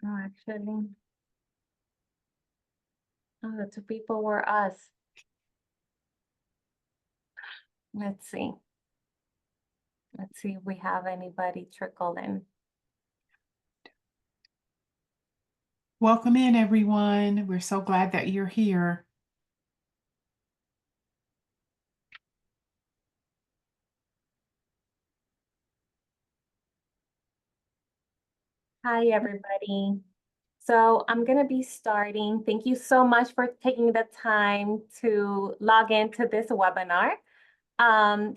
Oh, actually, oh, the two people were us. Let's see. Let's see if we have anybody trickle in. Welcome in, everyone. We're so glad that you're here. Hi, everybody. So I'm going to be starting. Thank you so much for taking the time to log into this webinar.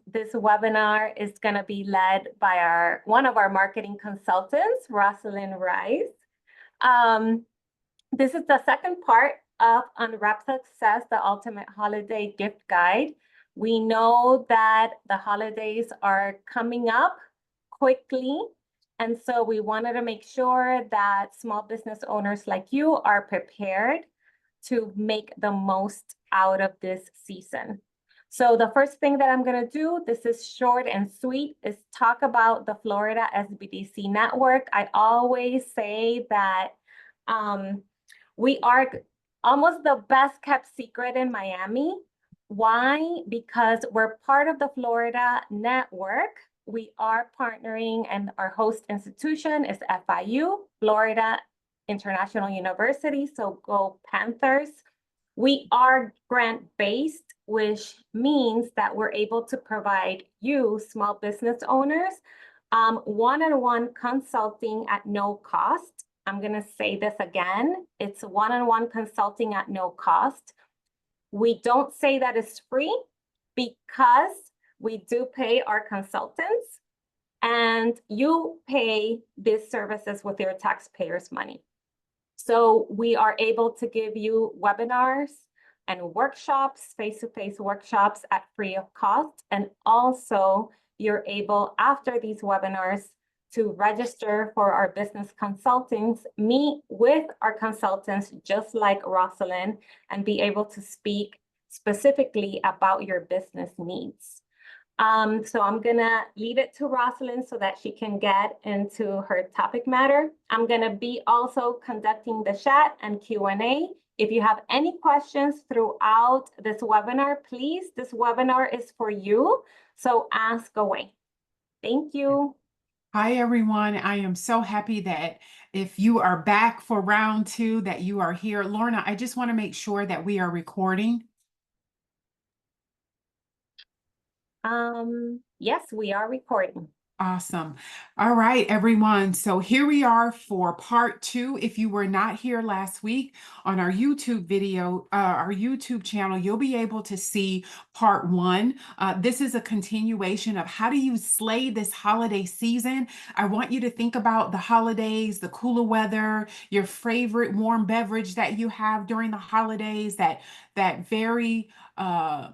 This webinar is going to be led by one of our marketing consultants, Roslyn Rice. This is the second part of Unwrap Success, the Ultimate Holiday Gift Guide. We know that the holidays are coming up quickly, and so we wanted to make sure that small business owners like you are prepared to make the most out of this season. So the first thing that I'm going to do, this is short and sweet, is talk about the Florida SBDC network. I always say that we are almost the best kept secret in Miami. Why? Because we're part of the Florida network. We are partnering, and our host institution is FIU, Florida International University. So go Panthers. We are grant-based, which means that we're able to provide you, small business owners, one-on-one consulting at no cost. I'm going to say this again. It's one-on-one consulting at no cost. We don't say that it's free because we do pay our consultants, and you pay these services with your taxpayers' money. So we are able to give you webinars and workshops, face-to-face workshops at free of cost. And also you're able, after these webinars, to register for our business consultings, meet with our consultants, just like Roslyn, and be able to speak specifically about your business needs. So I'm gonna leave it to Roslyn so that she can get into her topic matter. I'm gonna be also conducting the chat and Q&A. If you have any questions throughout this webinar, please, this webinar is for you. So ask away. Thank you. Hi, everyone. I am so happy that if you are back for round two, that you are here. Lorna, I just want to make sure that we are recording. Yes, we are recording. Awesome. All right, everyone. So here we are for part two. If you were not here last week on our YouTube video, our YouTube channel, you'll be able to see part one. This is a continuation of how do you slay this holiday season. I want you to think about the holidays, the cooler weather, your favorite warm beverage that you have during the holidays, that very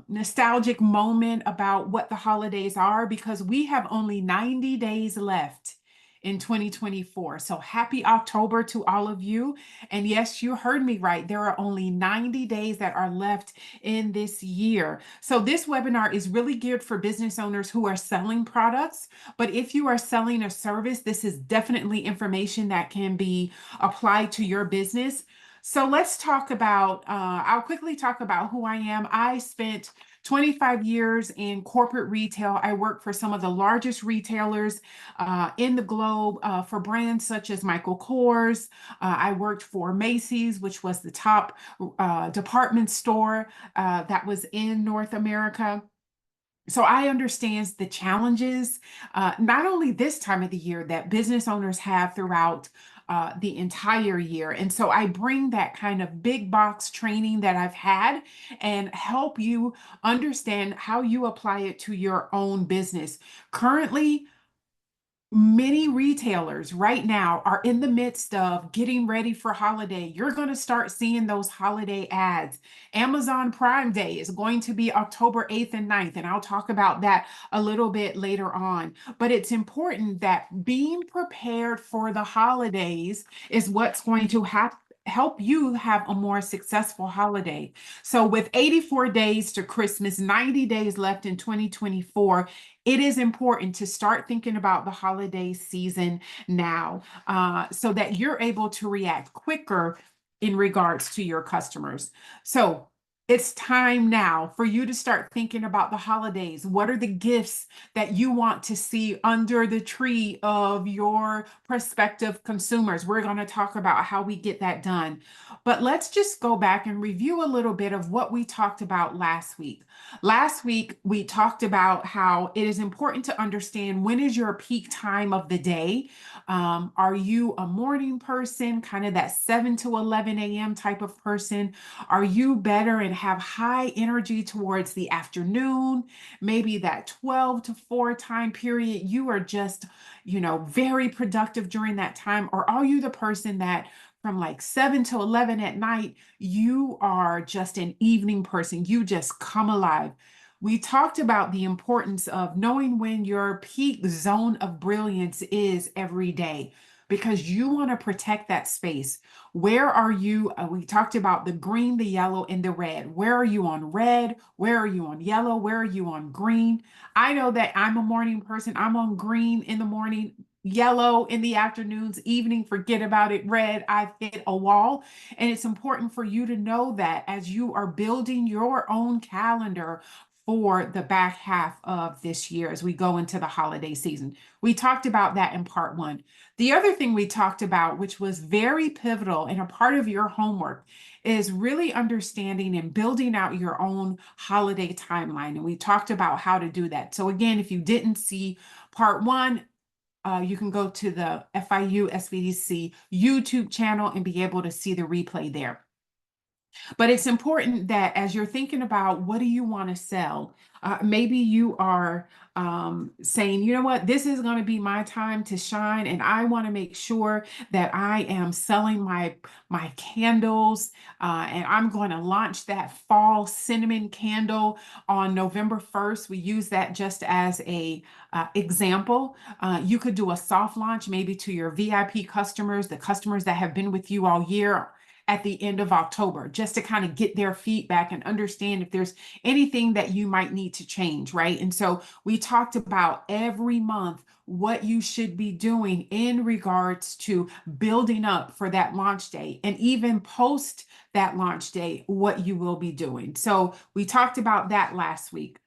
nostalgic moment about what the holidays are, because we have only 90 days left in 2024. So happy October to all of you. And yes, you heard me right. There are only 90 days that are left in this year. So this webinar is really geared for business owners who are selling products. But if you are selling a service, this is definitely information that can be applied to your business. So let's talk about, I'll quickly talk about who I am. I spent 25 years in corporate retail. I worked for some of the largest retailers in the globe, for brands such as Michael Kors. I worked for Macy's, which was the top department store that was in North America. So I understand the challenges, not only this time of the year, that business owners have throughout the entire year. And so I bring that kind of big box training that I've had and help you understand how you apply it to your own business. Currently, many retailers right now are in the midst of getting ready for holiday. You're going to start seeing those holiday ads. Amazon Prime Day is going to be October 8th and 9th, and I'll talk about that a little bit later on. But it's important that being prepared for the holidays is what's going to help you have a more successful holiday. So with 84 days to Christmas, 90 days left in 2024, it is important to start thinking about the holiday season now, so that you're able to react quicker in regards to your customers. So it's time now for you to start thinking about the holidays. What are the gifts that you want to see under the tree of your prospective consumers? We're going to talk about how we get that done. But let's just go back and review a little bit of what we talked about last week. Last week, we talked about how it is important to understand when is your peak time of the day. Are you a morning person, kind of that 7 to 11 a.m. type of person? Are you better and have high energy towards the afternoon? Maybe that 12 to 4 time period, you are just, very productive during that time. Or are you the person that from like 7 to 11 at night, you are just an evening person? You just come alive. We talked about the importance of knowing when your peak zone of brilliance is every day, because you want to protect that space. Where are you? We talked about the green, the yellow, and the red. Where are you on red? Where are you on yellow? Where are you on green? I know that I'm a morning person. I'm on green in the morning, yellow in the afternoons, evening, forget about it, red, I've hit a wall. And it's important for you to know that as you are building your own calendar for the back half of this year as we go into the holiday season. We talked about that in part one. The other thing we talked about, which was very pivotal and a part of your homework, is really understanding and building out your own holiday timeline. And we talked about how to do that. So again, if you didn't see part one, you can go to the FIU SBDC YouTube channel and be able to see the replay there. But it's important that as you're thinking about what do you want to sell, maybe you are saying, you know what, this is going to be my time to shine, and I want to make sure that I am selling my candles, and I'm going to launch that fall cinnamon candle on November 1st. We use that just as a example. You could do a soft launch maybe to your VIP customers, the customers that have been with you all year, at the end of October, just to kind of get their feedback and understand if there's anything that you might need to change, right? And so we talked about every month what you should be doing in regards to building up for that launch day, and even post that launch day, what you will be doing. So we talked about that last week.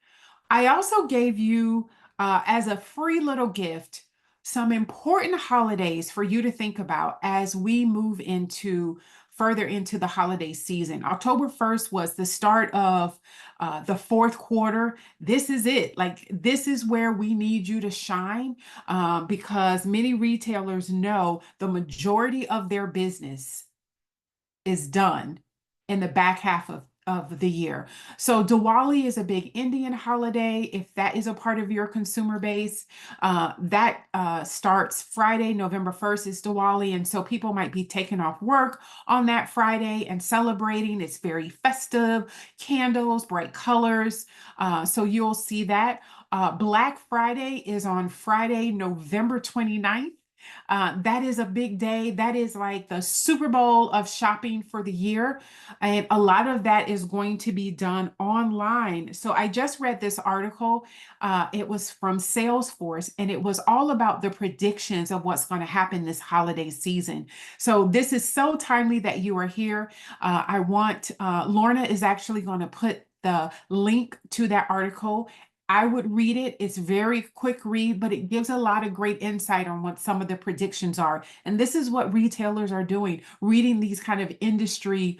I also gave you, as a free little gift, some important holidays for you to think about as we move into further into the holiday season. October 1st was the start of the fourth quarter. This is it. Like, this is where we need you to shine, because many retailers know the majority of their business is done in the back half of the year. So Diwali is a big Indian holiday. If that is a part of your consumer base, that starts Friday, November 1st is Diwali. And so people might be taking off work on that Friday and celebrating. It's very festive, candles, bright colors. So you'll see that. Black Friday is on Friday, November 29th. That is a big day. That is like the Super Bowl of shopping for the year. And a lot of that is going to be done online. So I just read this article. It was from Salesforce, and it was all about the predictions of what's going to happen this holiday season. So this is so timely that you are here. I want, Lorna is actually going to put the link to that article. I would read it. It's very quick read, but it gives a lot of great insight on what some of the predictions are. And this is what retailers are doing, reading these kind of industry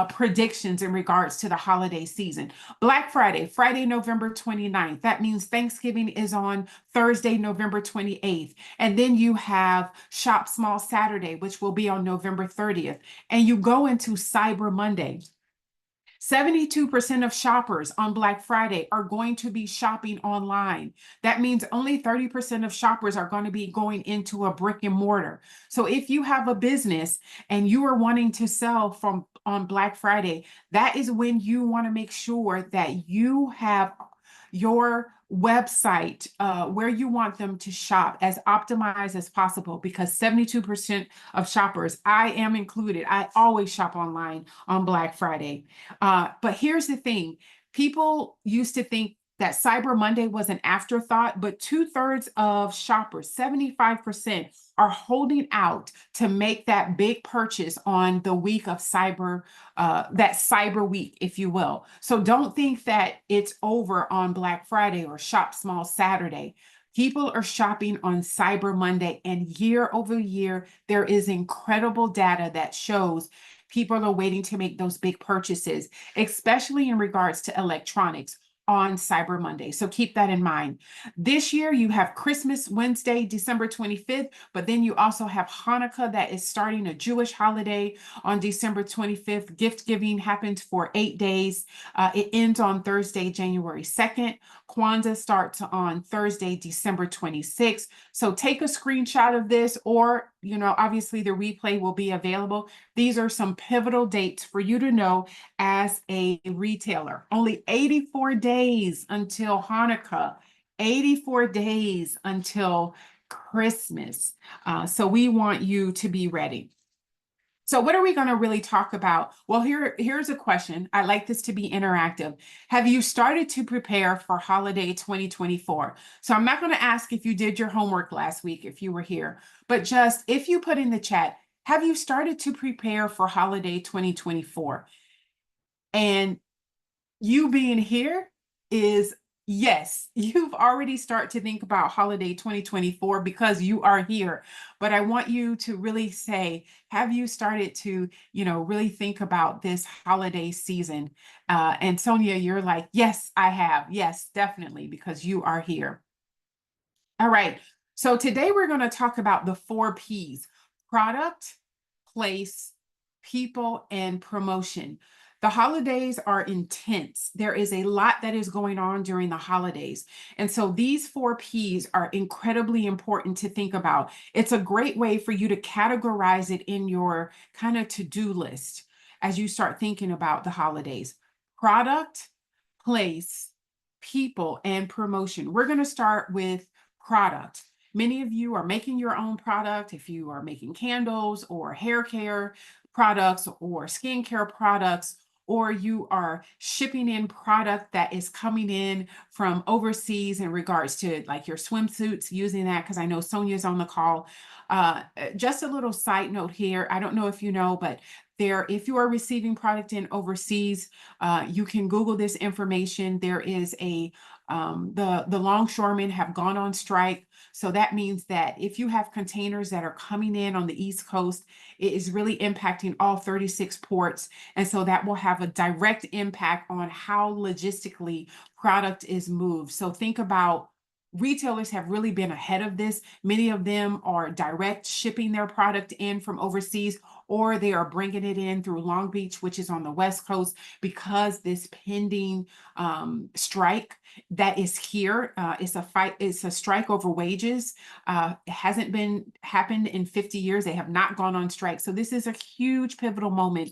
predictions in regards to the holiday season. Black Friday, Friday, November 29th. That means Thanksgiving is on Thursday, November 28th. And then you have Shop Small Saturday, which will be on November 30th. And you go into Cyber Monday. 72% of shoppers on Black Friday are going to be shopping online. That means only 30% of shoppers are going to be going into a brick and mortar. So if you have a business and you are wanting to sell from on Black Friday, that is when you want to make sure that you have your website, where you want them to shop, as optimized as possible, because 72% of shoppers, I am included, I always shop online on Black Friday. But here's the thing. People used to think that Cyber Monday was an afterthought, but 2/3 of shoppers, 75%, are holding out to make that big purchase on the week of that Cyber Week, if you will. So don't think that it's over on Black Friday or Shop Small Saturday. People are shopping on Cyber Monday, and year over year, there is incredible data that shows people are waiting to make those big purchases, especially in regards to electronics on Cyber Monday. So keep that in mind. This year, you have Christmas Wednesday, December 25th, but then you also have Hanukkah, that is starting, a Jewish holiday, on December 25th. Gift giving happens for 8 days. It ends on Thursday, January 2nd. Kwanzaa starts on Thursday, December 26th. So take a screenshot of this, or, obviously the replay will be available. These are some pivotal dates for you to know as a retailer. Only 84 days until Hanukkah, 84 days until Christmas. So we want you to be ready. So what are we going to really talk about? Well, here's a question. I like this to be interactive. Have you started to prepare for holiday 2024? So I'm not going to ask if you did your homework last week, if you were here, but just if you put in the chat, have you started to prepare for holiday 2024? And you being here is yes, you've already started to think about holiday 2024 because you are here. But I want you to really say, have you started to, really think about this holiday season? And Sonia, you're like, yes, I have. Yes, definitely, because you are here. All right. So today we're going to talk about the 4 P's: product, place, people, and promotion. The holidays are intense. There is a lot that is going on during the holidays. And so these 4 P's are incredibly important to think about. It's a great way for you to categorize it in your kind of to-do list as you start thinking about the holidays: product, place, people, and promotion. We're going to start with product. Many of you are making your own product. If you are making candles or hair care products or skincare products, or you are shipping in product that is coming in from overseas in regards to like your swimsuits, using that, because I know Sonia's on the call. Just a little side note here. I don't know if you know, but if you are receiving product in overseas, you can Google this information. There is the longshoremen have gone on strike. So that means that if you have containers that are coming in on the East Coast, it is really impacting all 36 ports. And so that will have a direct impact on how logistically product is moved. So think about, retailers have really been ahead of this. Many of them are direct shipping their product in from overseas, or they are bringing it in through Long Beach, which is on the West Coast, because this pending strike that is here. It's a fight. It's a strike over wages. It hasn't been happened in 50 years. They have not gone on strike. So this is a huge pivotal moment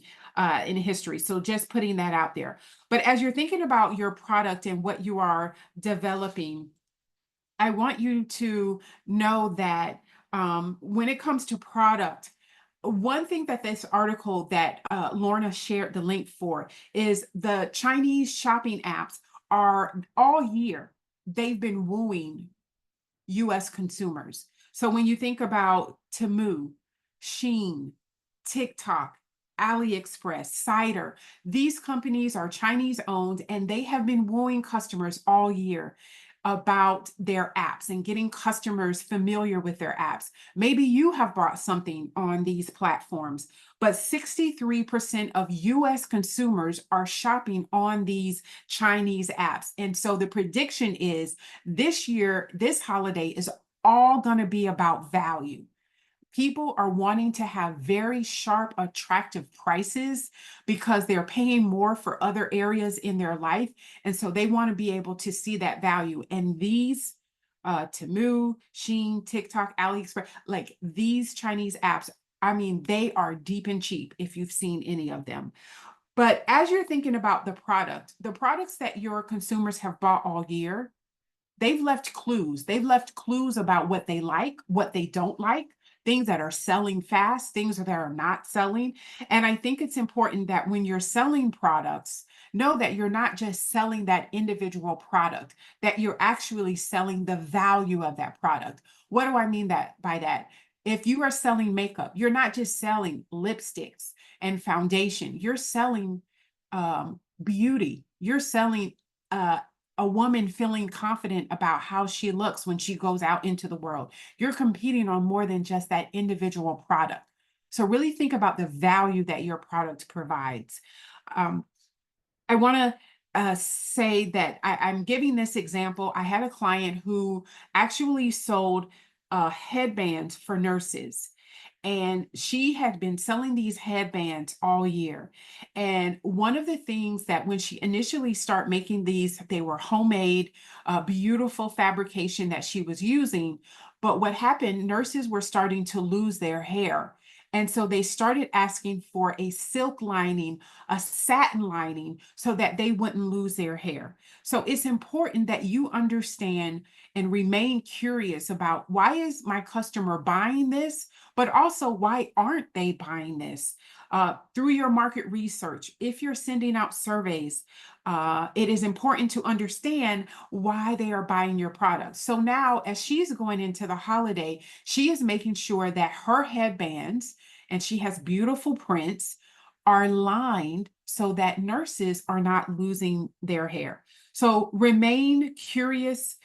in history. So just putting that out there. But as you're thinking about your product and what you are developing, I want you to know that when it comes to product, one thing that this article that Lorna shared the link for is the Chinese shopping apps are all year, they've been wooing US consumers. So when you think about Temu, Shein, TikTok, AliExpress, Cider, these companies are Chinese owned, and they have been wooing customers all year about their apps and getting customers familiar with their apps. Maybe you have bought something on these platforms, but 63% of US consumers are shopping on these Chinese apps. And so the prediction is this year, this holiday is all going to be about value. People are wanting to have very sharp, attractive prices because they're paying more for other areas in their life. And so they want to be able to see that value. And these Temu, Shein, TikTok, AliExpress, like these Chinese apps, I mean, they are deep and cheap if you've seen any of them. But as you're thinking about the products that your consumers have bought all year, they've left clues. They've left clues about what they like, what they don't like, things that are selling fast, things that are not selling. And I think it's important that when you're selling products, know that you're not just selling that individual product, that you're actually selling the value of that product. What do I mean that by that? If you are selling makeup, you're not just selling lipsticks and foundation, you're selling beauty. You're selling uh, a woman feeling confident about how she looks when she goes out into the world. You're competing on more than just that individual product. So really think about the value that your product provides. Um, I want to say that I'm giving this example. I had a client who actually sold headbands for nurses. And she had been selling these headbands all year. And one of the things that when she initially started making these, they were homemade, beautiful fabrication that she was using. But what happened, nurses were starting to lose their hair. And so they started asking for a silk lining, a satin lining, so that they wouldn't lose their hair. So it's important that you understand and remain curious about, why is my customer buying this? But also, why aren't they buying this? Through your market research, if you're sending out surveys, it is important to understand why they are buying your product. So now, as she's going into the holiday, she is making sure that her headbands, and she has beautiful prints, are lined so that nurses are not losing their hair. So remain curious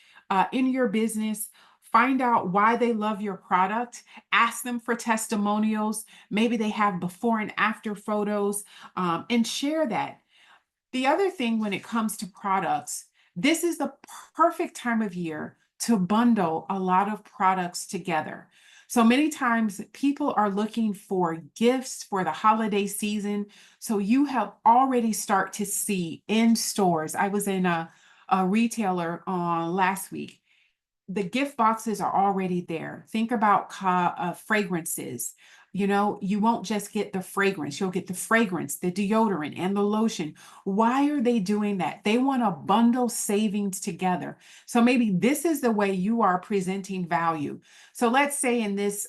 in your business. Find out why they love your product. Ask them for testimonials. Maybe they have before and after photos, and share that. The other thing when it comes to products, this is the perfect time of year to bundle a lot of products together. So many times people are looking for gifts for the holiday season. So you have already start to see in stores. I was in a retailer last week. The gift boxes are already there. Think about fragrances. You know, you won't just get the fragrance, you'll get the fragrance, the deodorant, and the lotion. Why are they doing that? They want to bundle savings together. So maybe this is the way you are presenting value. So let's say in this,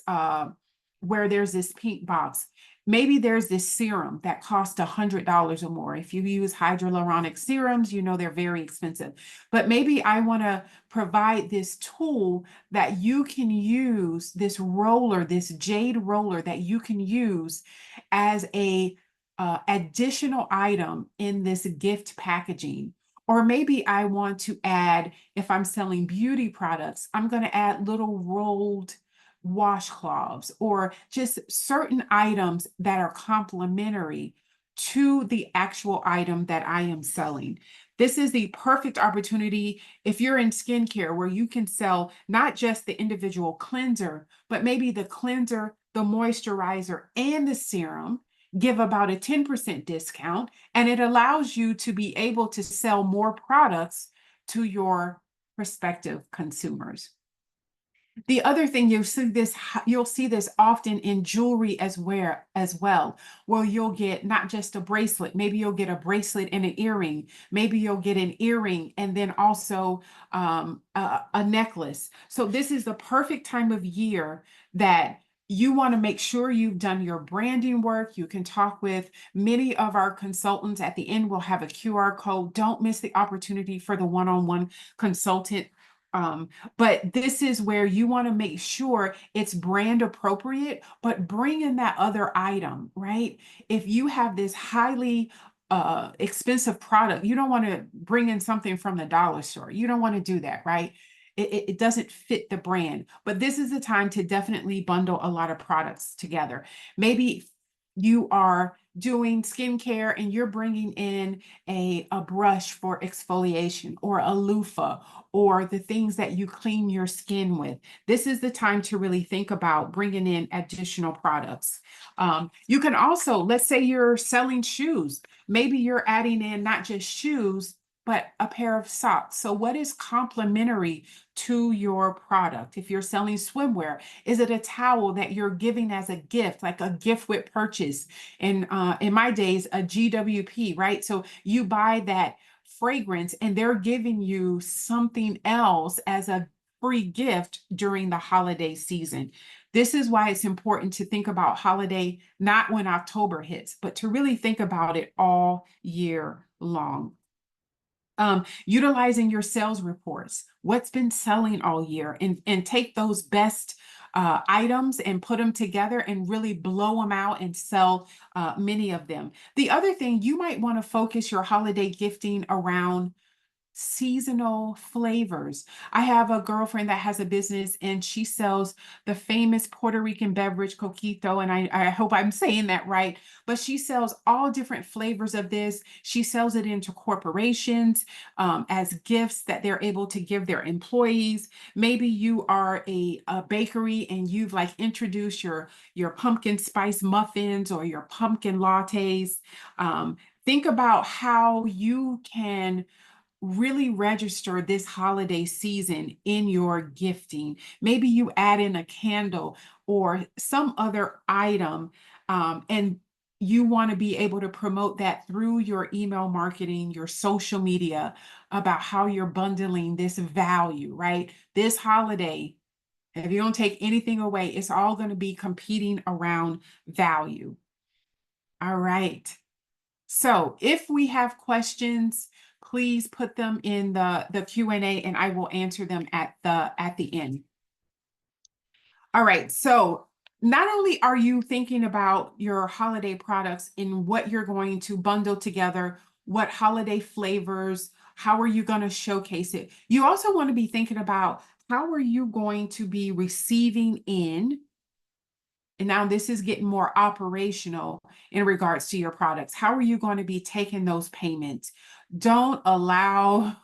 where there's this pink box, maybe there's this serum that costs $100 or more. If you use hyaluronic serums, you know they're very expensive. But maybe I want to provide this tool that you can use, this roller, this jade roller that you can use as a additional item in this gift packaging. Or maybe I want to add, if I'm selling beauty products, I'm going to add little rolled washcloths or just certain items that are complementary to the actual item that I am selling. This is the perfect opportunity if you're in skincare where you can sell not just the individual cleanser, but maybe the cleanser, the moisturizer, and the serum. Give about a 10% discount, and it allows you to be able to sell more products to your prospective consumers. The other thing you'll see this often in jewelry as well, where you'll get not just a bracelet, maybe you'll get a bracelet and an earring, maybe you'll get an earring and then also a necklace. So this is the perfect time of year that you want to make sure you've done your branding work. You can talk with many of our consultants. At the end, we'll have a QR code. Don't miss the opportunity for the one-on-one consultant. But this is where you want to make sure it's brand appropriate, but bring in that other item, right? If you have this highly expensive product, you don't want to bring in something from the dollar store. You don't want to do that, right? It doesn't fit the brand. But this is the time to definitely bundle a lot of products together. Maybe you are doing skincare and you're bringing in a brush for exfoliation or a loofah or the things that you clean your skin with. This is the time to really think about bringing in additional products. You can also, let's say you're selling shoes. Maybe you're adding in not just shoes, but a pair of socks. So what is complementary to your product? If you're selling swimwear, is it a towel that you're giving as a gift, like a gift with purchase? And in my days, a GWP, right? So you buy that fragrance and they're giving you something else as a free gift during the holiday season. This is why it's important to think about holiday not when October hits, but to really think about it all year long. Utilizing your sales reports, what's been selling all year, and take those best items and put them together and really blow them out and sell many of them. The other thing, you might want to focus your holiday gifting around seasonal flavors. I have a girlfriend that has a business and she sells the famous Puerto Rican beverage coquito, and I hope I'm saying that right, but she sells all different flavors of this. She sells it into corporations as gifts that they're able to give their employees. Maybe you are a bakery and you've like introduced your pumpkin spice muffins or your pumpkin lattes. Think about how you can really register this holiday season in your gifting. Maybe you add in a candle or some other item, and you want to be able to promote that through your email marketing, your social media, about how you're bundling this value, right? This holiday, if you don't take anything away, it's all going to be competing around value. All right. So if we have questions, please put them in the Q&A and I will answer them at the end. All right, so not only are you thinking about your holiday products and what you're going to bundle together, what holiday flavors, how are you going to showcase it? You also want to be thinking about how are you going to be receiving in. And now this is getting more operational in regards to your products. How are you going to be taking those payments? Don't allow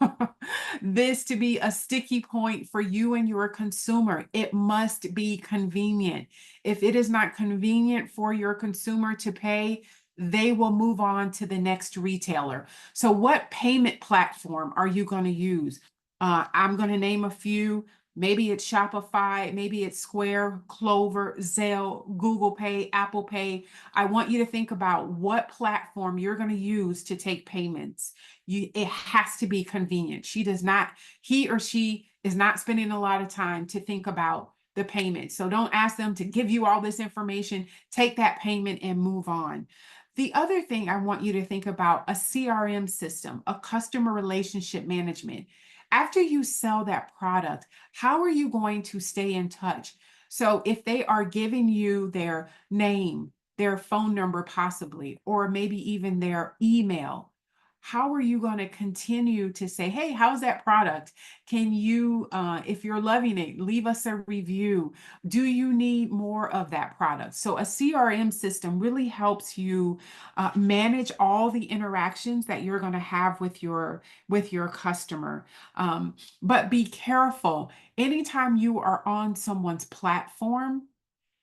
this to be a sticky point for you and your consumer. It must be convenient. If it is not convenient for your consumer to pay, they will move on to the next retailer. So what payment platform are you going to use? I'm going to name a few. Maybe it's Shopify, maybe it's Square, Clover, Zelle, Google Pay, Apple Pay. I want you to think about what platform you're going to use to take payments. It has to be convenient. He or she is not spending a lot of time to think about the payment. So don't ask them to give you all this information. Take that payment and move on. The other thing I want you to think about, a CRM system, a customer relationship management. After you sell that product, how are you going to stay in touch? So if they are giving you their name, their phone number possibly, or maybe even their email, how are you going to continue to say, hey, how's that product? Can you, if you're loving it, leave us a review? Do you need more of that product? So a CRM system really helps you manage all the interactions that you're going to have with your customer. But be careful. Anytime you are on someone's platform,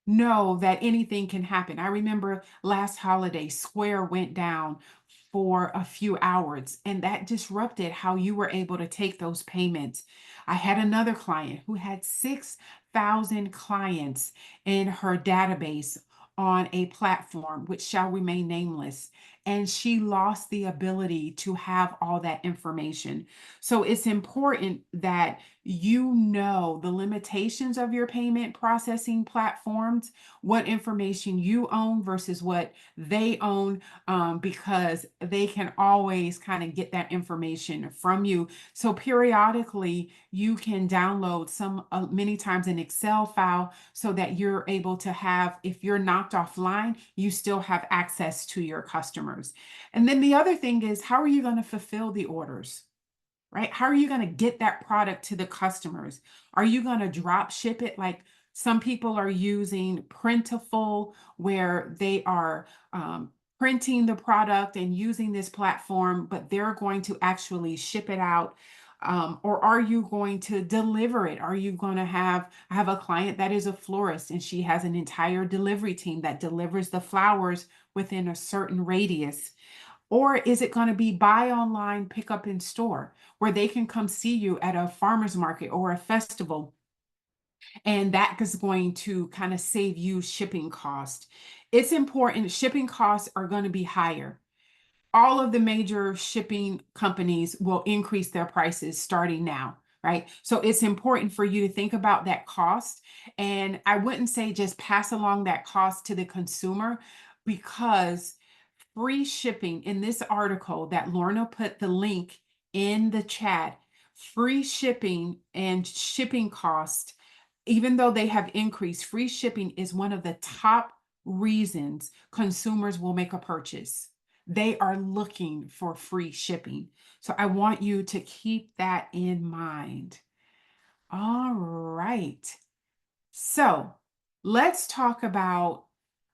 know that anything can happen. I remember last holiday, Square went down for a few hours, and that disrupted how you were able to take those payments. I had another client who had 6,000 clients in her database on a platform which shall remain nameless, and she lost the ability to have all that information. So it's important that you know the limitations of your payment processing platforms, what information you own versus what they own, because they can always kind of get that information from you. So periodically, you can download many times an Excel file so that you're able to have, if you're knocked offline, you still have access to your customers. And then the other thing is, how are you going to fulfill the orders? Right? How are you going to get that product to the customers? Are you going to drop ship it? Like some people are using Printful, where they are printing the product and using this platform, but they're going to actually ship it out. Or are you going to deliver it? Are you going to I have a client that is a florist and she has an entire delivery team that delivers the flowers within a certain radius. Or is it going to be buy online, pick up in store, where they can come see you at a farmer's market or a festival? And that is going to kind of save you shipping cost. It's important. Shipping costs are going to be higher. All of the major shipping companies will increase their prices starting now, right? So it's important for you to think about that cost. And I wouldn't say just pass along that cost to the consumer, because free shipping in this article that Lorna put the link in the chat, free shipping and shipping cost, even though they have increased, free shipping is one of the top reasons consumers will make a purchase. They are looking for free shipping. So I want you to keep that in mind. All right. So let's talk about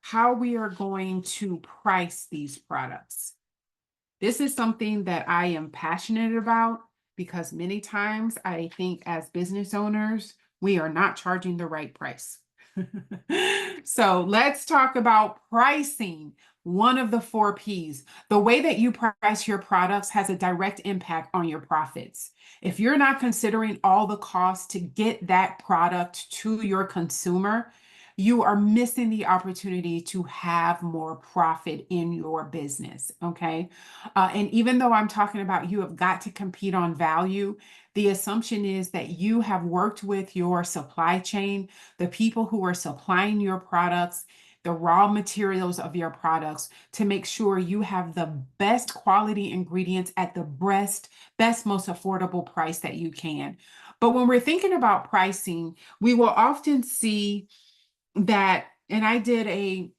how we are going to price these products. This is something that I am passionate about, because many times I think as business owners, we are not charging the right price. So let's talk about pricing. One of the 4 Ps. The way that you price your products has a direct impact on your profits. If you're not considering all the costs to get that product to your consumer, you are missing the opportunity to have more profit in your business. Okay. And even though I'm talking about you have got to compete on value, the assumption is that you have worked with your supply chain, the people who are supplying your products, the raw materials of your products, to make sure you have the best quality ingredients at the best, most affordable price that you can. But when we're thinking about pricing, we will often see that, and I did a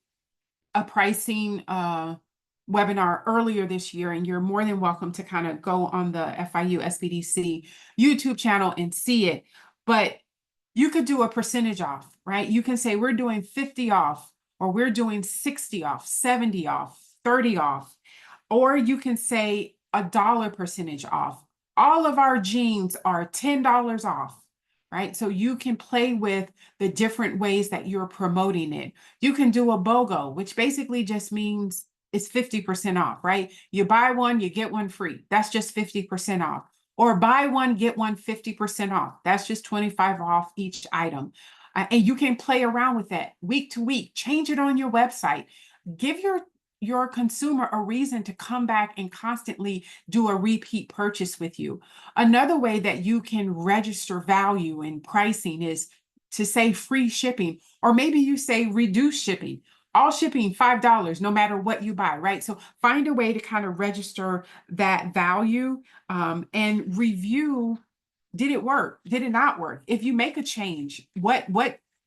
pricing webinar earlier this year, and you're more than welcome to kind of go on the FIU SBDC YouTube channel and see it. But you could do a percentage off, right? You can say we're doing 50 off, or we're doing 60 off, 70 off, 30 off, or you can say $1 percentage off. All of our jeans are $10 off, right? So you can play with the different ways that you're promoting it. You can do a BOGO, which basically just means it's 50% off, right? You buy one, you get one free. That's just 50% off. Or buy one, get one 50% off. That's just 25 off each item. And you can play around with that week to week. Change it on your website. Give your consumer a reason to come back and constantly do a repeat purchase with you. Another way that you can register value in pricing is to say free shipping, or maybe you say reduce shipping. All shipping $5, no matter what you buy, right? So find a way to kind of register that value, and review. Did it work? Did it not work? If you make a change, what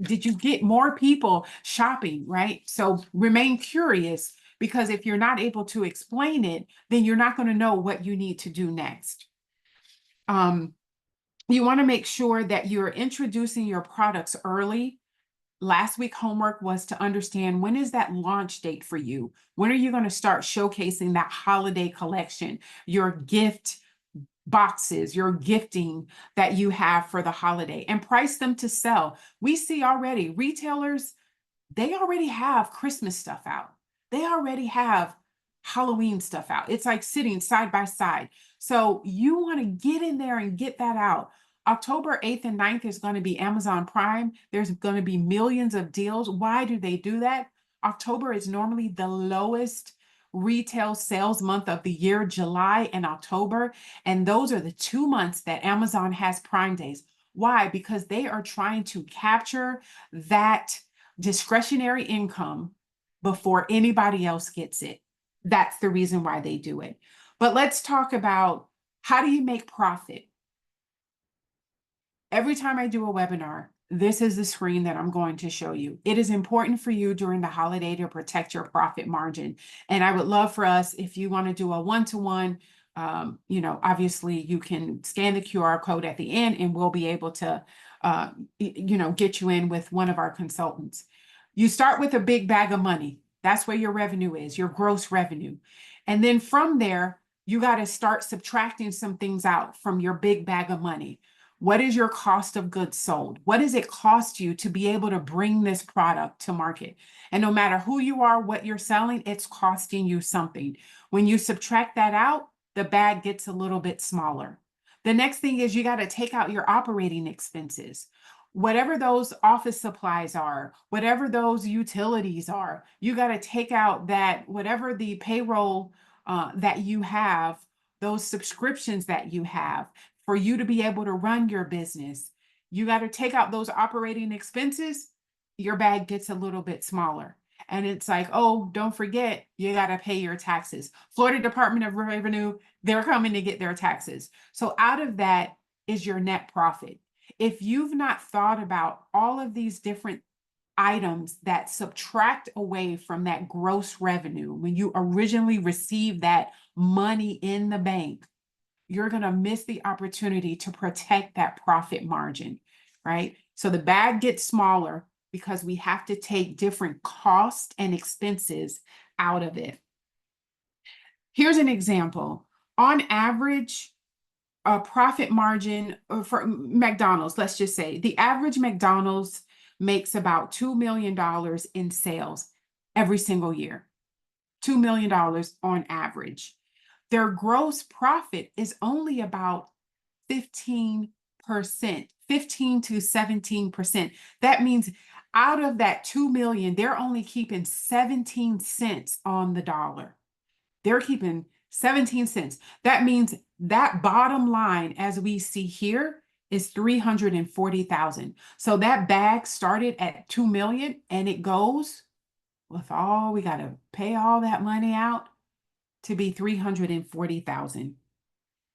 did you get more people shopping, right? So remain curious, because if you're not able to explain it, then you're not going to know what you need to do next. You want to make sure that you're introducing your products early. Last week homework was to understand, when is that launch date for you? When are you going to start showcasing that holiday collection, your gift boxes, your gifting that you have for the holiday, and price them to sell. We see already retailers, they already have Christmas stuff out. They already have Halloween stuff out. It's like sitting side by side. So you want to get in there and get that out. October 8th and 9th is going to be Amazon Prime. There's going to be millions of deals. Why do they do that? October is normally the lowest retail sales month of the year, July and October. And those are the 2 months that Amazon has Prime Days. Why? Because they are trying to capture that discretionary income before anybody else gets it. That's the reason why they do it. But let's talk about, how do you make profit? Every time I do a webinar, this is the screen that I'm going to show you. It is important for you during the holiday to protect your profit margin. And I would love for us, if you want to do a one-to-one, obviously you can scan the QR code at the end, and we'll be able to, get you in with one of our consultants. You start with a big bag of money. That's where your revenue is, your gross revenue. And then from there, you got to start subtracting some things out from your big bag of money. What is your cost of goods sold? What does it cost you to be able to bring this product to market? And no matter who you are, what you're selling, it's costing you something. When you subtract that out, the bag gets a little bit smaller. The next thing is you got to take out your operating expenses. Whatever those office supplies are, whatever those utilities are, you got to take out that, whatever the payroll that you have, those subscriptions that you have for you to be able to run your business. You got to take out those operating expenses, your bag gets a little bit smaller. And it's like, oh, don't forget, you got to pay your taxes. Florida Department of Revenue, they're coming to get their taxes. So out of that is your net profit. If you've not thought about all of these different items that subtract away from that gross revenue, when you originally received that money in the bank, you're going to miss the opportunity to protect that profit margin, right? So the bag gets smaller because we have to take different costs and expenses out of it. Here's an example. On average, a profit margin for McDonald's, let's just say the average McDonald's makes about $2 million in sales every single year. $2 million on average. Their gross profit is only about 15%, 15 to 17%. That means out of that 2 million, they're only keeping 17 cents on the dollar. They're keeping 17 cents. That means that bottom line, as we see here, is 340,000. So that bag started at 2 million and it goes with all, we got to pay all that money out to be 340,000.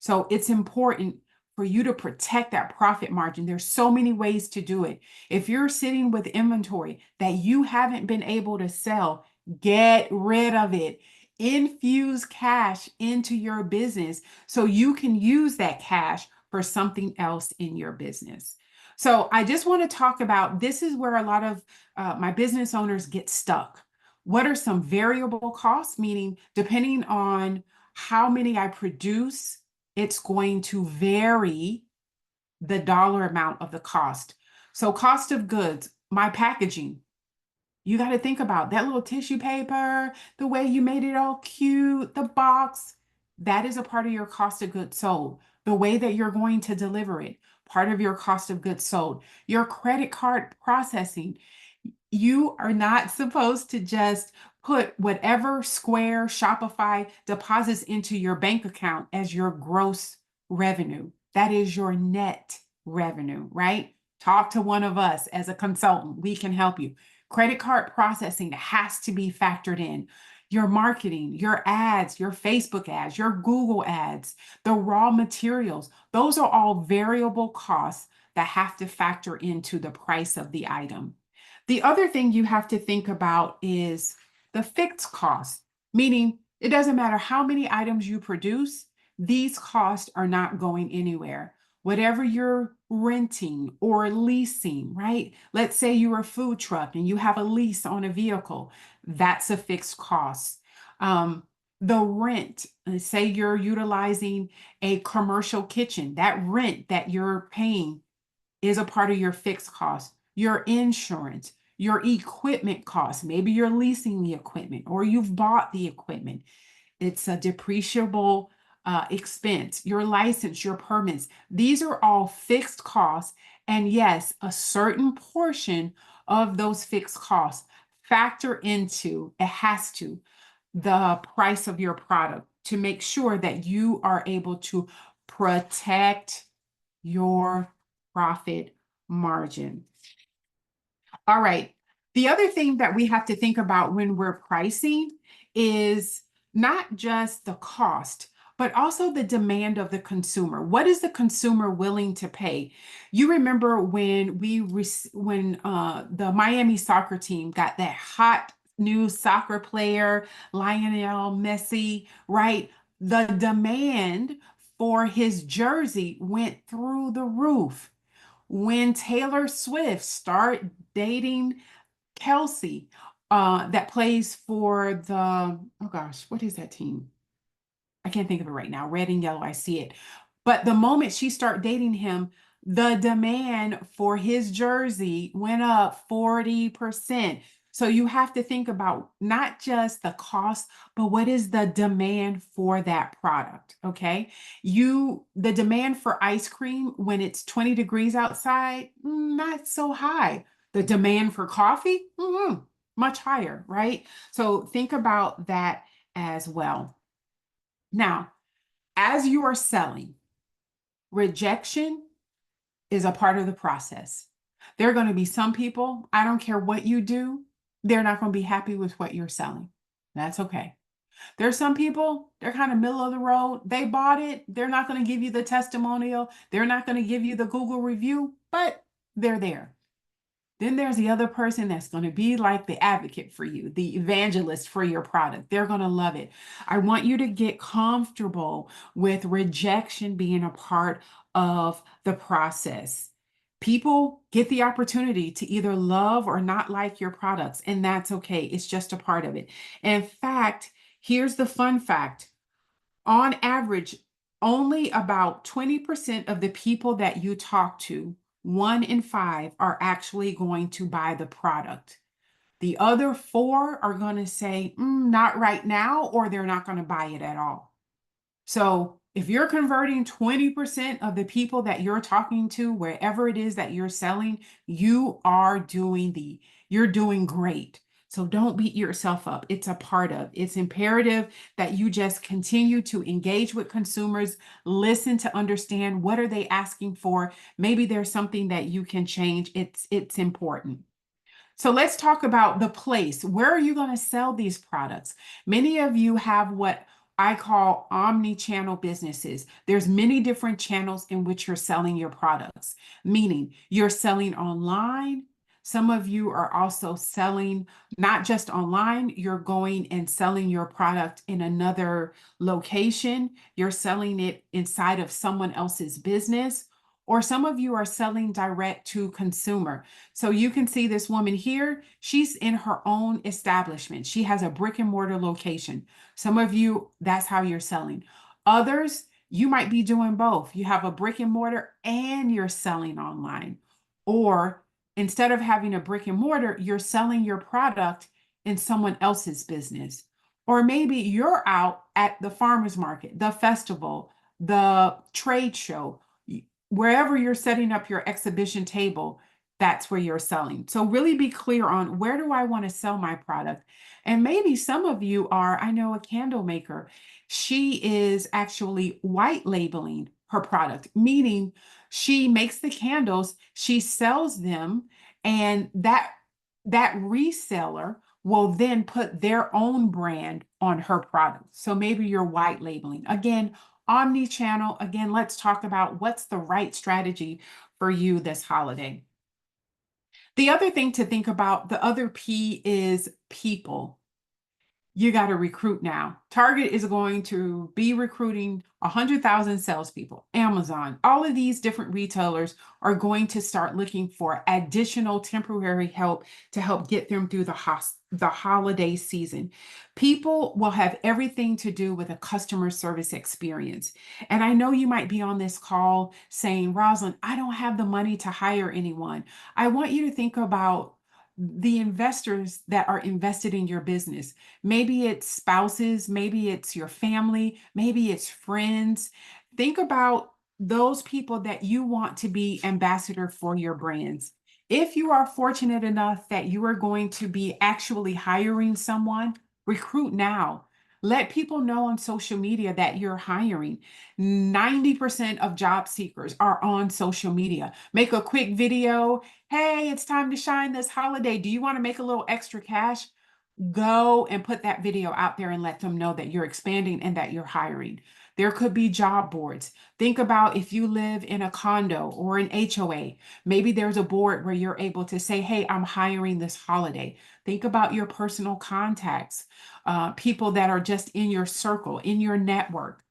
So it's important for you to protect that profit margin. There's so many ways to do it. If you're sitting with inventory that you haven't been able to sell, get rid of it. Infuse cash into your business so you can use that cash for something else in your business. So I just want to talk about, this is where a lot of my business owners get stuck. What are some variable costs? Meaning, depending on how many I produce, it's going to vary the dollar amount of the cost. So cost of goods, my packaging, you got to think about that little tissue paper, the way you made it all cute, the box, that is a part of your cost of goods sold. The way that you're going to deliver it, part of your cost of goods sold. Your credit card processing, you are not supposed to just put whatever Square, Shopify deposits into your bank account as your gross revenue. That is your net revenue, right? Talk to one of us as a consultant. We can help you. Credit card processing has to be factored in. Your marketing, your ads, your Facebook ads, your Google ads, the raw materials, those are all variable costs that have to factor into the price of the item. The other thing you have to think about is the fixed cost, meaning it doesn't matter how many items you produce, these costs are not going anywhere. Whatever you're renting or leasing, right? Let's say you're a food truck and you have a lease on a vehicle, that's a fixed cost. The rent, say you're utilizing a commercial kitchen, that rent that you're paying is a part of your fixed cost. Your insurance, your equipment costs, maybe you're leasing the equipment or you've bought the equipment. It's a depreciable expense, your license, your permits. These are all fixed costs. And yes, a certain portion of those fixed costs factor into, it has to, the price of your product to make sure that you are able to protect your profit margin. All right. The other thing that we have to think about when we're pricing is not just the cost, but also the demand of the consumer. What is the consumer willing to pay? You remember when the Miami soccer team got that hot new soccer player, Lionel Messi, right? The demand for his jersey went through the roof. When Taylor Swift started dating Kelsey, that plays for the, oh gosh, what is that team? I can't think of it right now. Red and yellow, I see it. But the moment she started dating him, the demand for his jersey went up 40%. So you have to think about not just the cost, but what is the demand for that product, okay? The demand for ice cream when it's 20 degrees outside, not so high. The demand for coffee, much higher, right? So think about that as well. Now, as you are selling, rejection is a part of the process. There are going to be some people, I don't care what you do, they're not going to be happy with what you're selling. That's okay. There's some people, they're kind of middle of the road. They bought it. They're not going to give you the testimonial. They're not going to give you the Google review, but they're there. Then there's the other person that's going to be like the advocate for you, the evangelist for your product. They're going to love it. I want you to get comfortable with rejection being a part of the process. People get the opportunity to either love or not like your products, and that's okay. It's just a part of it. In fact, here's the fun fact. On average, only about 20% of the people that you talk to, 1 in 5, are actually going to buy the product. The other 4 are going to say, not right now, or they're not going to buy it at all. So if you're converting 20% of the people that you're talking to, wherever it is that you're selling, you're doing great. So don't beat yourself up. It's a part of. It's imperative that you just continue to engage with consumers, listen to understand what are they asking for. Maybe there's something that you can change. It's important. So let's talk about the place. Where are you going to sell these products? Many of you have what I call omni-channel businesses. There's many different channels in which you're selling your products, meaning you're selling online. Some of you are also selling not just online, you're going and selling your product in another location. You're selling it inside of someone else's business, or some of you are selling direct to consumer. So you can see this woman here, she's in her own establishment. She has a brick and mortar location. Some of you, that's how you're selling. Others, you might be doing both. You have a brick and mortar and you're selling online. Or instead of having a brick and mortar, you're selling your product in someone else's business. Or maybe you're out at the farmer's market, the festival, the trade show, wherever you're setting up your exhibition table, that's where you're selling. So really be clear on, where do I want to sell my product? And maybe some of you are, I know a candle maker. She is actually white labeling her product, meaning she makes the candles, she sells them, and that reseller will then put their own brand on her product. So maybe you're white labeling. Again, omni-channel. Again, let's talk about what's the right strategy for you this holiday. The other thing to think about, the other P, is people. You got to recruit now. Target is going to be recruiting 100,000 salespeople. Amazon, all of these different retailers are going to start looking for additional temporary help to help get them through the holiday season. People will have everything to do with a customer service experience. And I know you might be on this call saying, Roslyn, I don't have the money to hire anyone. I want you to think about the investors that are invested in your business. Maybe it's spouses, maybe it's your family, maybe it's friends. Think about those people that you want to be ambassador for your brands. If you are fortunate enough that you are going to be actually hiring someone, recruit now. Let people know on social media that you're hiring. 90% of job seekers are on social media. Make a quick video. Hey, it's time to shine this holiday. Do you want to make a little extra cash? Go and put that video out there and let them know that you're expanding and that you're hiring. There could be job boards. Think about if you live in a condo or an HOA, maybe there's a board where you're able to say, hey, I'm hiring this holiday. Think about your personal contacts, people that are just in your circle, in your network.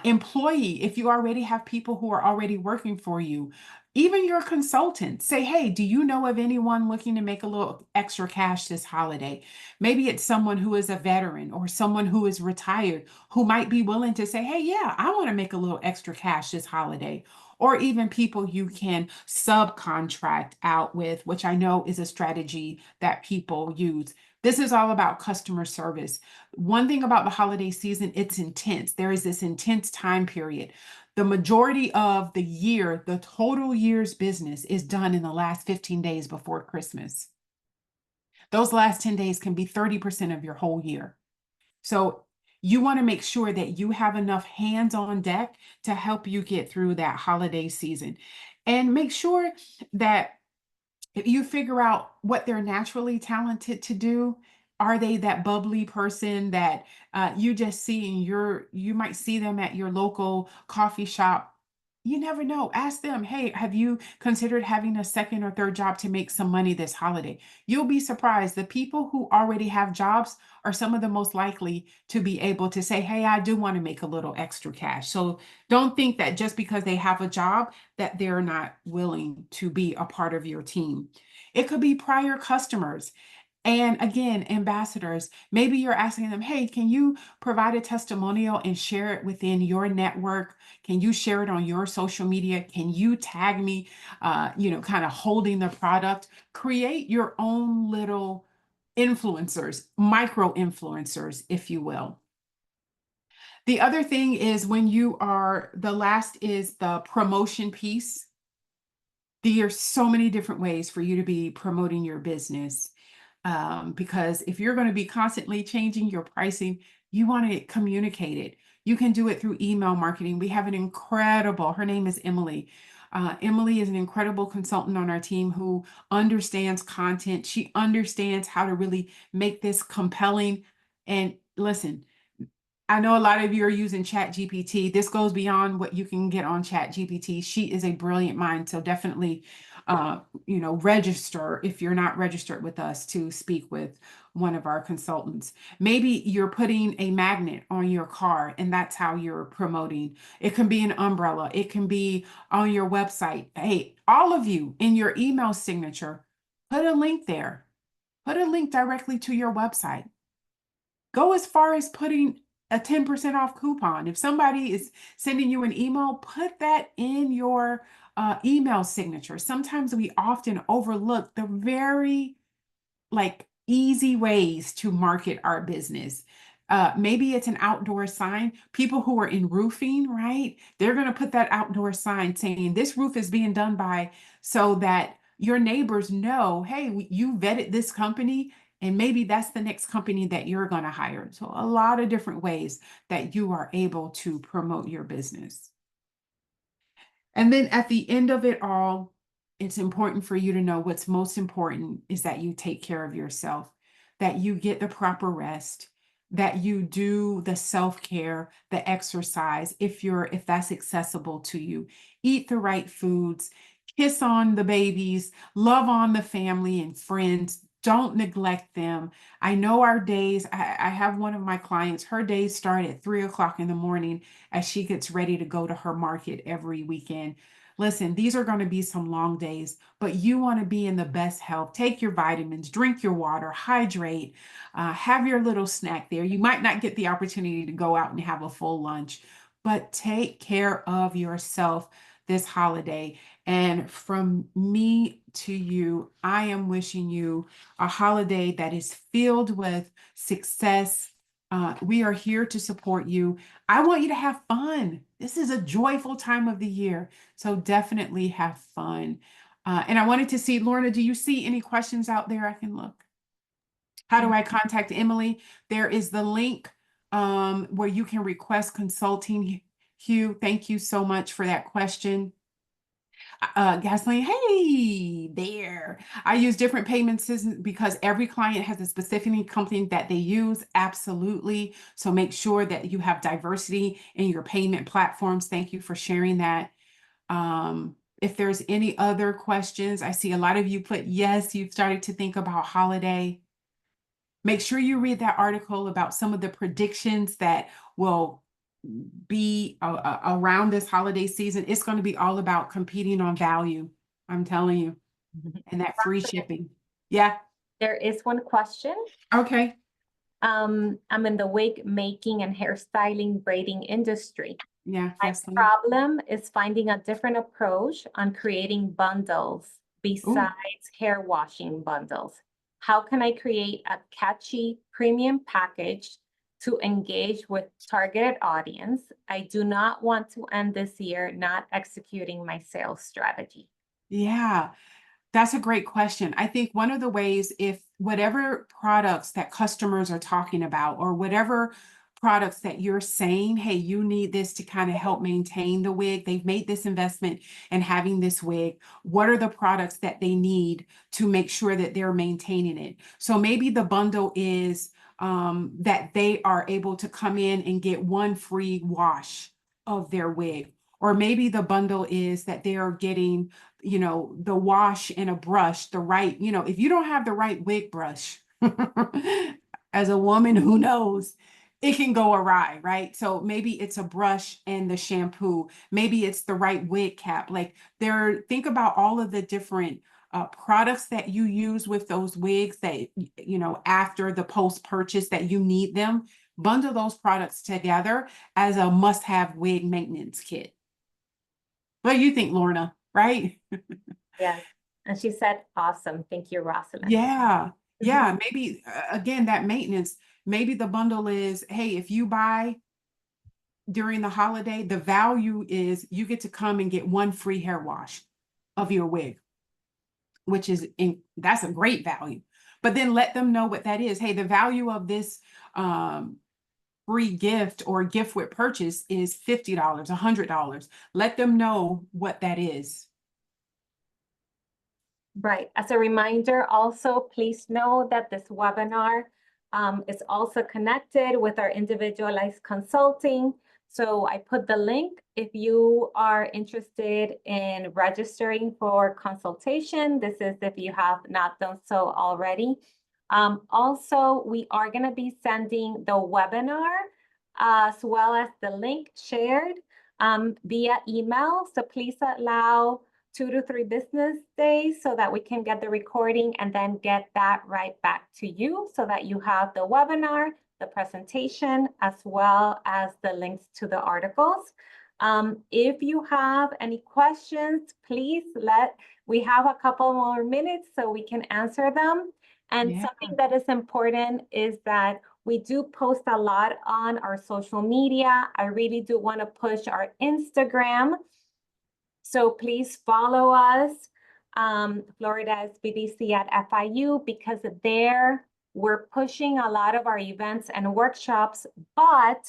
Employee, if you already have people who are already working for you, even your consultant, say, hey, do you know of anyone looking to make a little extra cash this holiday? Maybe it's someone who is a veteran or someone who is retired who might be willing to say, hey, yeah, I want to make a little extra cash this holiday. or even people you can subcontract out with, which I know is a strategy that people use. This is all about customer service. One thing about the holiday season, it's intense. There is this intense time period. The majority of the year, the total year's business is done in the last 15 days before Christmas. Those last 10 days can be 30% of your whole year. So you want to make sure that you have enough hands on deck to help you get through that holiday season. And make sure that if you figure out what they're naturally talented to do, are they that bubbly person that you just see in you might see them at your local coffee shop. You never know. Ask them, hey, have you considered having a second or third job to make some money this holiday? You'll be surprised. The people who already have jobs are some of the most likely to be able to say, hey, I do want to make a little extra cash. So don't think that just because they have a job that they're not willing to be a part of your team. It could be prior customers. And again, ambassadors, maybe you're asking them, hey, can you provide a testimonial and share it within your network? Can you share it on your social media? Can you tag me, kind of holding the product? Create your own little influencers, micro influencers, if you will. The other thing is the last is the promotion piece. There are so many different ways for you to be promoting your business. Because if you're going to be constantly changing your pricing, you want to communicate it. You can do it through email marketing. We have her name is Emily. Emily is an incredible consultant on our team who understands content. She understands how to really make this compelling. And listen, I know a lot of you are using Chat GPT. This goes beyond what you can get on Chat GPT. She is a brilliant mind. So definitely, register if you're not registered with us to speak with one of our consultants. Maybe you're putting a magnet on your car and that's how you're promoting. It can be an umbrella. It can be on your website. Hey, all of you in your email signature, put a link there. Put a link directly to your website. Go as far as putting a 10% off coupon. If somebody is sending you an email, put that in your email signature. Sometimes we often overlook the very easy ways to market our business. Maybe it's an outdoor sign. People who are in roofing, right? They're going to put that outdoor sign saying this roof is being done by, so that your neighbors know, hey, you vetted this company. And maybe that's the next company that you're going to hire. So a lot of different ways that you are able to promote your business. And then at the end of it all, it's important for you to know what's most important is that you take care of yourself, that you get the proper rest, that you do the self-care, the exercise, if that's accessible to you. Eat the right foods, kiss on the babies, love on the family and friends. Don't neglect them. I know our days, I have one of my clients, her days start at 3 o'clock in the morning as she gets ready to go to her market every weekend. Listen, these are going to be some long days, but you want to be in the best health. Take your vitamins, drink your water, hydrate, have your little snack there. You might not get the opportunity to go out and have a full lunch, but take care of yourself this holiday. And from me to you, I am wishing you a holiday that is filled with success. We are here to support you. I want you to have fun. This is a joyful time of the year. So definitely have fun. And I wanted to see, Lorna, do you see any questions out there I can look? How do I contact Emily? There is the link where you can request consulting. Hugh, thank you so much for that question. Gasoline, hey there. I use different payment systems because every client has a specific company that they use. Absolutely. So make sure that you have diversity in your payment platforms. Thank you for sharing that. If there's any other questions, I see a lot of you put yes, you've started to think about holiday. Make sure you read that article about some of the predictions that will be around this holiday season. It's going to be all about competing on value. I'm telling you, and that free shipping. Yeah. There is one question. Okay. I'm in the wig making and hairstyling braiding industry. Yeah, My Roslyn. problem is finding a different approach on creating bundles Ooh. besides hair washing bundles. How can I create a catchy premium package to engage with targeted audience? I do not want to end this year not executing my sales strategy. Yeah. That's a great question. I think one of the ways, if whatever products that customers are talking about, or whatever products that you're saying, hey, you need this to kind of help maintain the wig, they've made this investment in having this wig. What are the products that they need to make sure that they're maintaining it? So maybe the bundle is that they are able to come in and get one free wash of their wig. Or maybe the bundle is that they are getting, the wash and a brush, the right, if you don't have the right wig brush, as a woman who knows, it can go awry, right? So maybe it's a brush and the shampoo, maybe it's the right wig cap. Like think about all of the different products that you use with those wigs that, after the post purchase that you need them, bundle those products together as a must-have wig maintenance kit. What do you think, Lorna? Right? Yes. And she said, awesome. Thank you, Roslyn. Yeah. Mhm. Yeah. Maybe again, that maintenance, maybe the bundle is, hey, if you buy during the holiday, the value is you get to come and get one free hair wash of your wig, which that's a great value. But then let them know what that is. Hey, the value of this free gift or gift with purchase is $50, $100. Let them know what that is. Right. As a reminder, also, please know that this webinar is also connected with our individualized consulting. So I put the link if you are interested in registering for consultation. This is if you have not done so already. Also, we are going to be sending the webinar as well as the link shared via email. So please allow 2 to 3 business days so that we can get the recording and then get that right back to you so that you have the webinar, the presentation, as well as the links to the articles. If you have any questions, please we have a couple more minutes so we can answer them. And Yeah. something that is important is that we do post a lot on our social media. I really do want to push our Instagram. So please follow us, Florida SBDC at FIU, because there we're pushing a lot of our events and workshops, but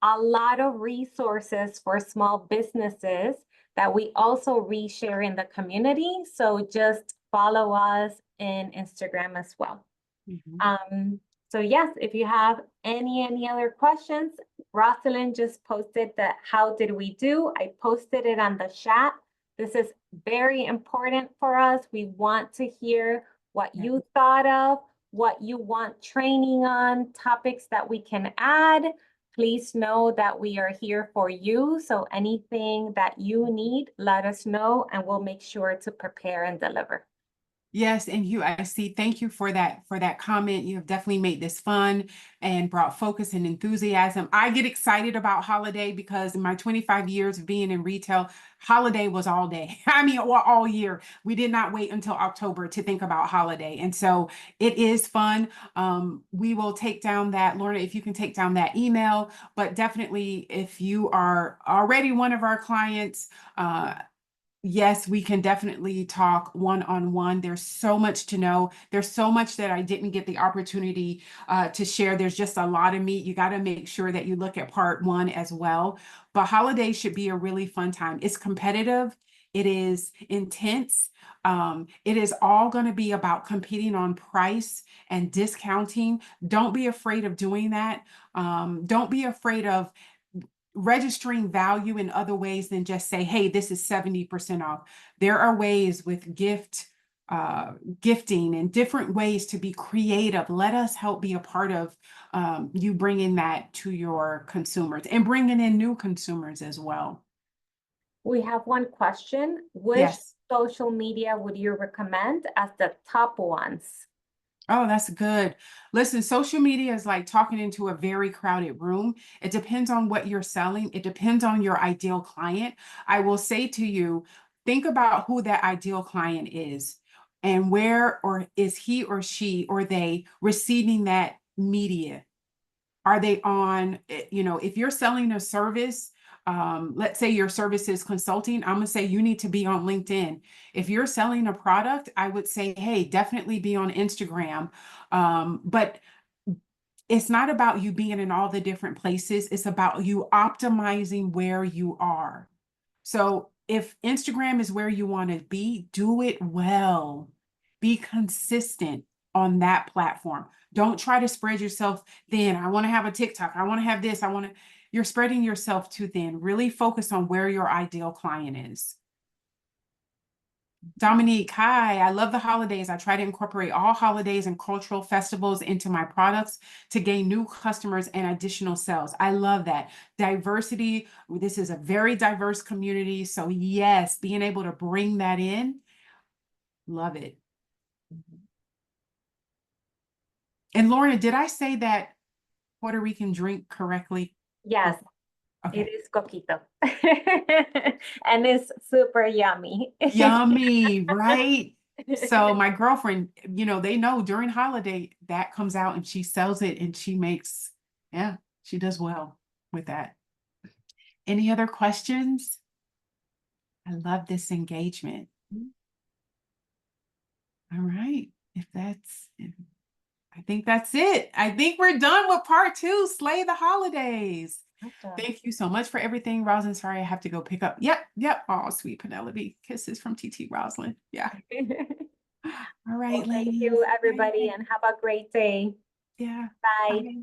a lot of resources for small businesses that we also reshare in the community. So just follow us in Instagram as well. Mhm. So yes, if you have any other questions, Rosalind just posted that how did we do? I posted it on the chat. This is very important for us. We want to hear what Yeah. you thought of, what you want training on, topics that we can add. Please know that we are here for you. So anything that you need, let us know and we'll make sure to prepare and deliver. Yes, and I see, thank you for that comment. You have definitely made this fun and brought focus and enthusiasm. I get excited about holiday because in my 25 years of being in retail, holiday was all day. I mean, all year. We did not wait until October to think about holiday. And so it is fun. We will take down that, Lorna, if you can take down that email, but definitely if you are already one of our clients, yes, we can definitely talk one-on-one. There's so much to know. There's so much that I didn't get the opportunity to share. There's just a lot of meat. You got to make sure that you look at part 1 as well. But holidays should be a really fun time. It's competitive. It is intense. It is all going to be about competing on price and discounting. Don't be afraid of doing that. Don't be afraid of registering value in other ways than just say, hey, this is 70% off. There are ways with gifting and different ways to be creative. Let us help be a part of you bringing that to your consumers and bringing in new consumers as well. We have one question. Which Yes. social media would you recommend as the top ones? Oh, that's good. Listen, social media is like talking into a very crowded room. It depends on what you're selling. It depends on your ideal client. I will say to you, think about who that ideal client is and where or is he or she or they receiving that media. Are they on, if you're selling a service, let's say your service is consulting, I'm gonna say you need to be on LinkedIn. If you're selling a product, I would say, hey, definitely be on Instagram. But it's not about you being in all the different places. It's about you optimizing where you are. So if Instagram is where you want to be, do it well. Be consistent on that platform. Don't try to spread yourself thin. I want to have a TikTok. I want to have this. You're spreading yourself too thin. Really focus on where your ideal client is. Dominique, hi. I love the holidays. I try to incorporate all holidays and cultural festivals into my products to gain new customers and additional sales. I love that. Diversity. This is a very diverse community. So, yes, being able to bring that in, love it. And Lorna, did I say that Puerto Rican drink correctly? Yes, it Okay. is coquito. And it's super yummy. Yummy, right? So my girlfriend, they know during holiday that comes out and she sells it and yeah, she does well with that. Any other questions? I love this engagement. All right. I think that's it. I think we're done with part 2, Slay the Holidays. Awesome. Thank you so much for everything, Roslyn. Sorry, I have to go pick up. Yep. Oh, sweet Penelope. Kisses from TT Roslyn. Yeah. All right, Well, thank ladies. you, everybody, and have a great day. Yeah. Bye. Bye.